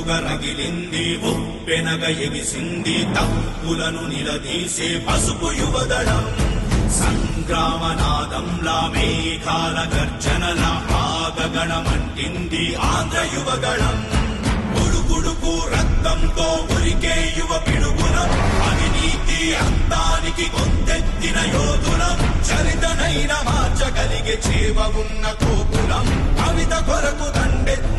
చిచ్చుగా రగిలింది ఉప్పెనగ ఎగిసింది తప్పులను నిలదీసే పసుపు యువదళం సంగ్రామనాదంలా మేఘాల గర్జనల ఆగగణమంటింది ఆంధ్ర యువగళం ఉడుకుడుకు రక్తంతో ఉరికే యువ పిడుగులం అవినీతి అంతానికి గొంతెత్తిన యోధులం చరితనైన మార్చగలిగే చేవ ఉన్న కోపులం కవిత కొరకు దండెత్తి